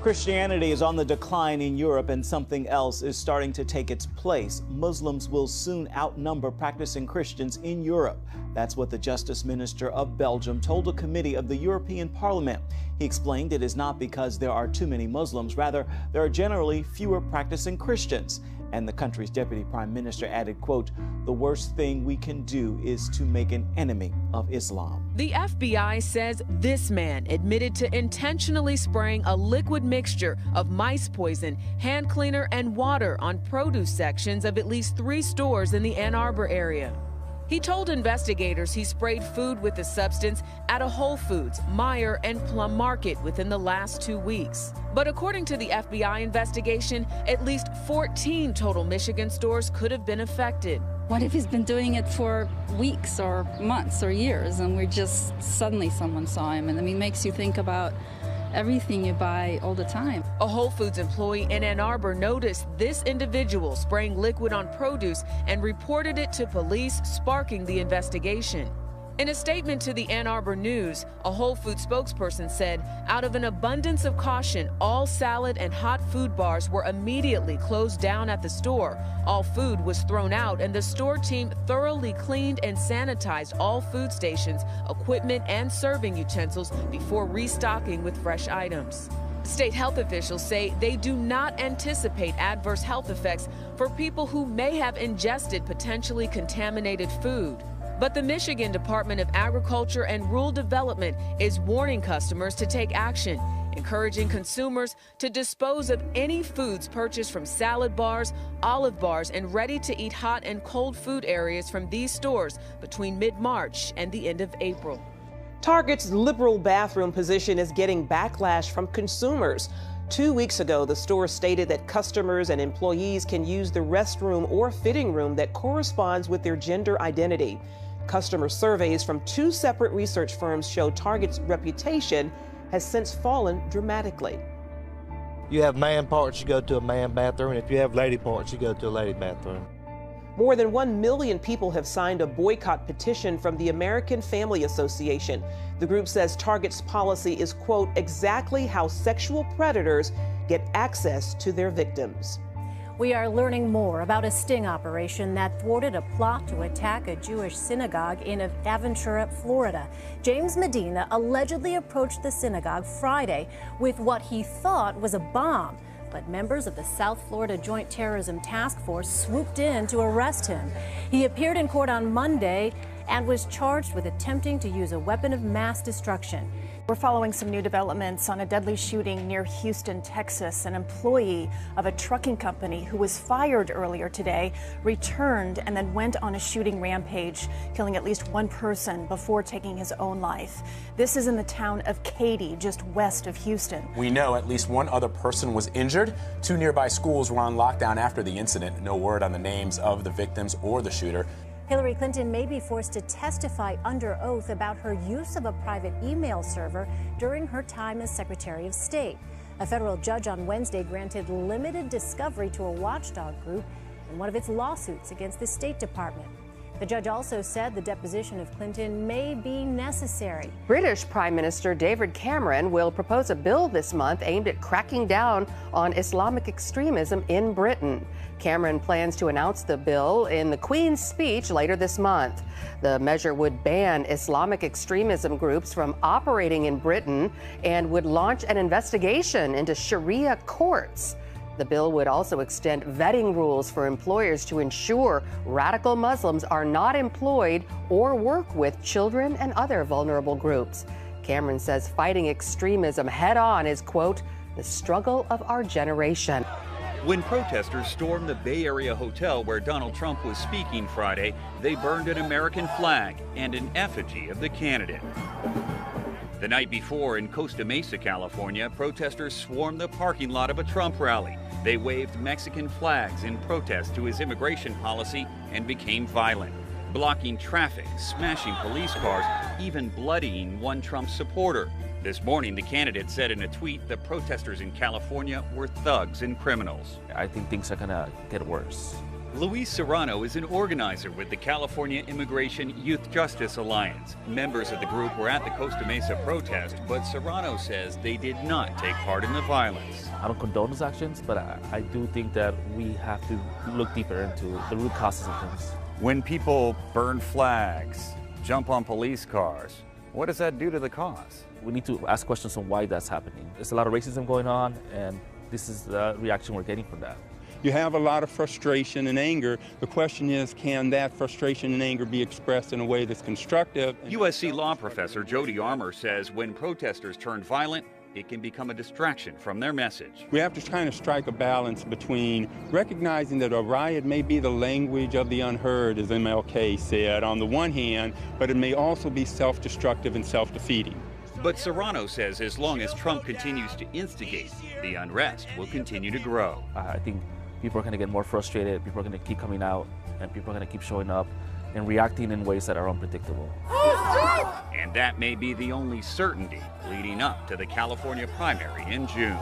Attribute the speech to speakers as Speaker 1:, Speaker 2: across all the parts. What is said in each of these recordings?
Speaker 1: Christianity is on the decline in Europe, and something else is starting to take its place. Muslims will soon outnumber practicing Christians in Europe. That's what the Justice Minister of Belgium told a committee of the European Parliament. He explained it is not because there are too many Muslims, rather, there are generally fewer practicing Christians. And the country's deputy prime minister added, quote, "The worst thing we can do is to make an enemy of Islam."
Speaker 2: The FBI says this man admitted to intentionally spraying a liquid mixture of mice poison, hand cleaner, and water on produce sections of at least 3 stores in the Ann Arbor area. He told investigators he sprayed food with the substance at a Whole Foods, Meijer, and Plum Market within the last 2 weeks. But according to the FBI investigation, at least 14 total Michigan stores could have been affected.
Speaker 3: What if he's been doing it for weeks or months or years and we're just suddenly someone saw him? And I mean, it makes you think about everything you buy all the time.
Speaker 2: A Whole Foods employee in Ann Arbor noticed this individual spraying liquid on produce and reported it to police, sparking the investigation. In a statement to the Ann Arbor News, a Whole Foods spokesperson said, out of an abundance of caution, all salad and hot food bars were immediately closed down at the store. All food was thrown out, and the store team thoroughly cleaned and sanitized all food stations, equipment, and serving utensils before restocking with fresh items. State health officials say they do not anticipate adverse health effects for people who may have ingested potentially contaminated food. But the Michigan Department of Agriculture and Rural Development is warning customers to take action, encouraging consumers to dispose of any foods purchased from salad bars, olive bars, and ready-to-eat hot and cold food areas from these stores between mid-March and the end of April.
Speaker 4: Target's liberal bathroom position is getting backlash from consumers. 2 weeks ago, the store stated that customers and employees can use the restroom or fitting room that corresponds with their gender identity. Customer surveys from 2 separate research firms show Target's reputation has since fallen dramatically.
Speaker 5: You have man parts, you go to a man bathroom, and if you have lady parts, you go to a lady bathroom.
Speaker 4: More than 1 million people have signed a boycott petition from the American Family Association. The group says Target's policy is, quote, exactly how sexual predators get access to their victims.
Speaker 6: We are learning more about a sting operation that thwarted a plot to attack a Jewish synagogue in Aventura, Florida. James Medina allegedly approached the synagogue Friday with what he thought was a bomb, but members of the South Florida Joint Terrorism Task Force swooped in to arrest him. He appeared in court on Monday and was charged with attempting to use a weapon of mass destruction.
Speaker 7: We're following some new developments on a deadly shooting near Houston, Texas. An employee of a trucking company who was fired earlier today returned and then went on a shooting rampage, killing at least 1 person before taking his own life. This is in the town of Katy, just west of Houston.
Speaker 8: We know at least 1 other person was injured. 2 nearby schools were on lockdown after the incident. No word on the names of the victims or the shooter.
Speaker 6: Hillary Clinton may be forced to testify under oath about her use of a private email server during her time as Secretary of State. A federal judge on Wednesday granted limited discovery to a watchdog group in one of its lawsuits against the State Department. The judge also said the deposition of Clinton may be necessary.
Speaker 9: British Prime Minister David Cameron will propose a bill this month aimed at cracking down on Islamic extremism in Britain. Cameron plans to announce the bill in the Queen's speech later this month. The measure would ban Islamic extremism groups from operating in Britain and would launch an investigation into Sharia courts. The bill would also extend vetting rules for employers to ensure radical Muslims are not employed or work with children and other vulnerable groups. Cameron says fighting extremism head-on is, quote, the struggle of our generation.
Speaker 10: When protesters stormed the Bay Area hotel where Donald Trump was speaking Friday, they burned an American flag and an effigy of the candidate. The night before in Costa Mesa, California, protesters swarmed the parking lot of a Trump rally. They waved Mexican flags in protest to his immigration policy and became violent, blocking traffic, smashing police cars, even bloodying one Trump supporter. This morning, the candidate said in a tweet that protesters in California were thugs and criminals.
Speaker 11: I think things are going to get worse.
Speaker 10: Luis Serrano is an organizer with the California Immigration Youth Justice Alliance. Members of the group were at the Costa Mesa protest, but Serrano says they did not take part in the violence.
Speaker 11: I don't condone those actions, but I do think that we have to look deeper into the root causes of things.
Speaker 12: When people burn flags, jump on police cars, what does that do to the cause?
Speaker 11: We need to ask questions on why that's happening. There's a lot of racism going on, and this is the reaction we're getting from that.
Speaker 13: You have a lot of frustration and anger. The question is, can that frustration and anger be expressed in a way that's constructive?
Speaker 10: USC law professor Jody Armour says when protesters turn violent, it can become a distraction from their message.
Speaker 13: We have to kind of strike a balance between recognizing that a riot may be the language of the unheard, as MLK said, on the one hand, but it may also be self-destructive and self-defeating.
Speaker 10: But Serrano says as long as Trump continues to instigate, the unrest will continue to grow.
Speaker 11: I think people are going to get more frustrated, people are going to keep coming out, and people are going to keep showing up and reacting in ways that are unpredictable.
Speaker 10: And that may be the only certainty leading up to the California primary in June.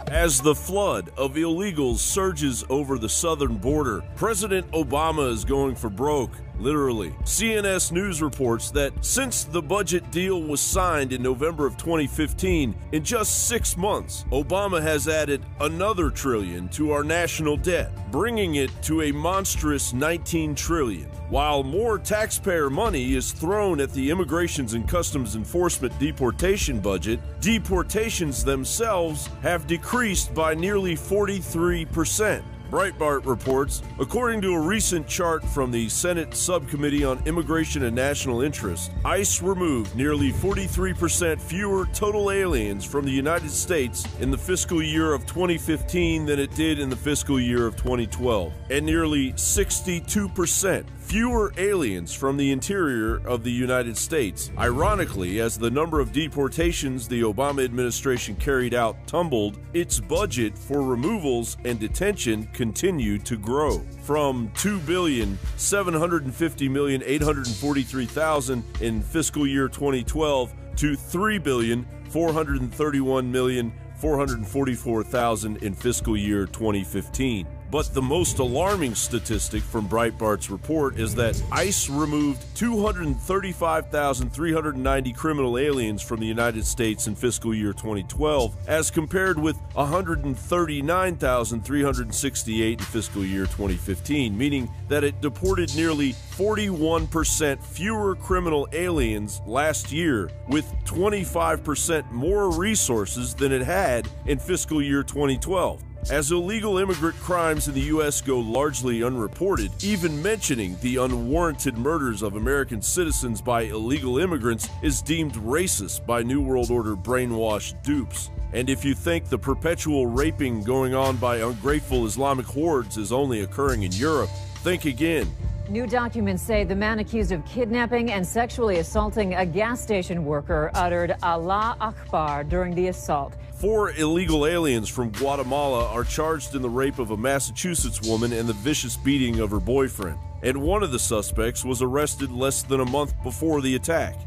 Speaker 14: As the flood of illegals surges over the southern border, President Obama is going for broke, literally. CNS News reports that since the budget deal was signed in November of 2015, in just 6 months, Obama has added another $1 trillion to our national debt, bringing it to a monstrous $19 trillion. While more taxpayer money is thrown at the Immigrations and Customs Enforcement deportation budget, deportations themselves have decreased by nearly 43%. Breitbart reports, according to a recent chart from the Senate Subcommittee on Immigration and National Interest, ICE removed nearly 43% fewer total aliens from the United States in the fiscal year of 2015 than it did in the fiscal year of 2012, and nearly 62% fewer aliens from the interior of the United States. Ironically, as the number of deportations the Obama administration carried out tumbled, its budget for removals and detention continued to grow. From $2,750,843,000 in fiscal year 2012 to $3,431,444,000 in fiscal year 2015. But the most alarming statistic from Breitbart's report is that ICE removed 235,390 criminal aliens from the United States in fiscal year 2012, as compared with 139,368 in fiscal year 2015, meaning that it deported nearly 41% fewer criminal aliens last year, with 25% more resources than it had in fiscal year 2012. As illegal immigrant crimes in the U.S. go largely unreported, even mentioning the unwarranted murders of American citizens by illegal immigrants is deemed racist by New World Order brainwashed dupes. And if you think the perpetual raping going on by ungrateful Islamic hordes is only occurring in Europe, think again.
Speaker 15: New documents say the man accused of kidnapping and sexually assaulting a gas station worker uttered Allah Akbar during the assault.
Speaker 14: 4 illegal aliens from Guatemala are charged in the rape of a Massachusetts woman and the vicious beating of her boyfriend. And one of the suspects was arrested less than a month before the attack.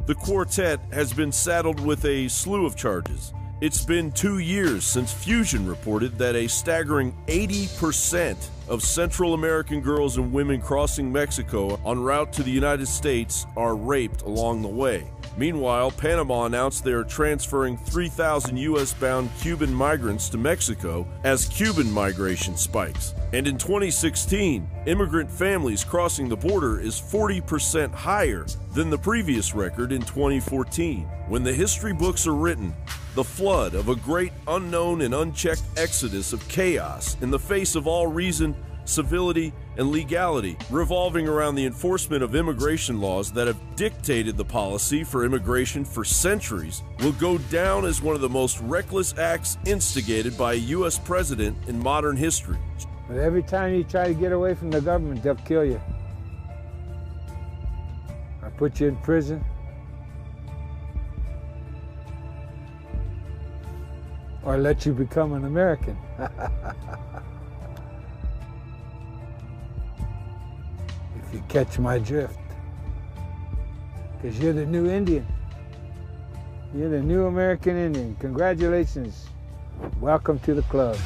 Speaker 14: The quartet has been saddled with a slew of charges. It's been 2 years since Fusion reported that a staggering 80% of Central American girls and women crossing Mexico en route to the United States are raped along the way. Meanwhile, Panama announced they are transferring 3,000 U.S.-bound Cuban migrants to Mexico as Cuban migration spikes. And in 2016, immigrant families crossing the border is 40% higher than the previous record in 2014. When the history books are written, the flood of a great unknown and unchecked exodus of chaos in the face of all reason, civility, and legality, revolving around the enforcement of immigration laws that have dictated the policy for immigration for centuries, will go down as one of the most reckless acts instigated by a U.S. president in modern history.
Speaker 16: But every time you try to get away from the government, they'll kill you. Or put you in prison. Or let you become an American. If you catch my drift. Because you're the new Indian. You're the new American Indian. Congratulations. Welcome to the club.